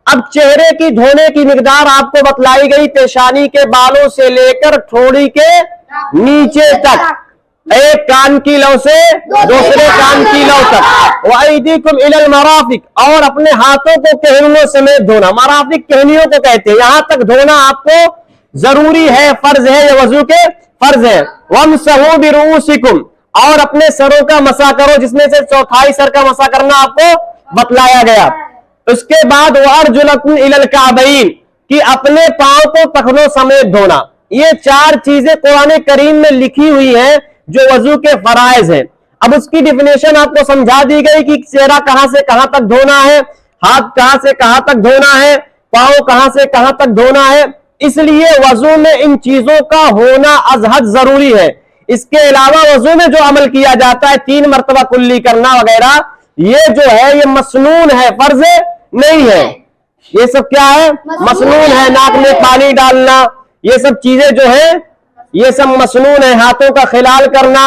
اب चेहरे की धोने की मिकदार आपको बतलाई गई, पेशानी के बालों से लेकर ठोड़ी के नीचे तक, एक कान की लौ से दूसरे कान की लौ तक, वअयदीकुम इलल मराफिक, और अपने हाथों को कहनियों समेत धोना। मराफिक कहनियों को कहते हैं, यहां तक धोना आपको जरूरी है, फर्ज है, या वजू के फर्ज है। वमसहू बिरूसिकुम, और अपने सरों का मसा करो, जिसमें से चौथाई सर का मसा करना आपको बतलाया गया। उसके बाद अर्जुलकुम इलल काबैन, कि अपने पांव को टखनों समेत धोना। ये चार चीजें कुरान करीम में लिखी हुई हैं जो वजू के फराइज हैं। अब उसकी डिफिनेशन आपको समझा दी गई कि चेहरा कहां से कहां तक धोना है, हाथ कहां से कहां तक धोना है, पांव कहां से कहां तक धोना है। इसलिए वजू में इन चीजों का होना अजहद जरूरी है। इसके अलावा वजू में जो अमल किया जाता है, 3 मरतबा कुल्ली करना वगैरह, ये जो है ये मसनून है, फर्ज नहीं है। ये सब क्या है? मसनून है। नाक में पानी डालना, ये सब चीजें जो है ये सब मसनून है। हाथों का खिलाल करना,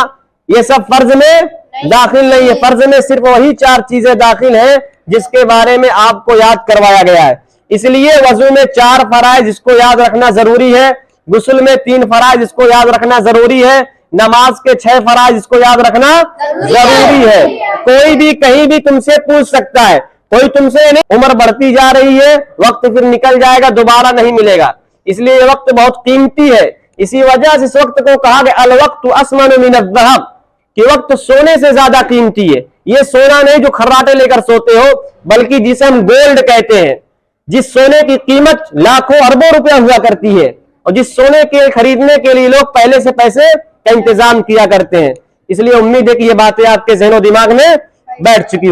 ये सब फर्ज में दाखिल नहीं है। फर्ज में सिर्फ वही 4 चीजें दाखिल हैं जिसके बारे में आपको याद करवाया गया है। इसलिए वजू में 4 फराइज, इसको याद रखना जरूरी है। गुस्ल में 3 फराइज, इसको याद रखना जरूरी है। नमाज के 6 फराइज, इसको याद रखना जरूरी है। कोई भी कहीं भी तुमसे पूछ सकता है, कोई तुमसे नहीं, उम्र बढ़ती जा रही है, वक्त फिर निकल जाएगा, दोबारा नहीं मिलेगा, इसलिए ये वक्त बहुत कीमती है। इसी वजह से इस वक्त को कहा गया अल वक्त अस्मन मिन अज़्ज़हब, कि वक्त सोने से ज्यादा कीमती है। ये सोना नहीं जो खर्राटे लेकर सोते हो, बल्कि जिसे हम गोल्ड कहते हैं, जिस सोने की कीमत लाखों अरबों रुपया हुआ करती है, और जिस सोने के खरीदने के लिए लोग पहले से पैसे का इंतजाम किया करते हैं। इसलिए उम्मीद है कि ये बातें आपके ज़हन और दिमाग में बैठ चुकी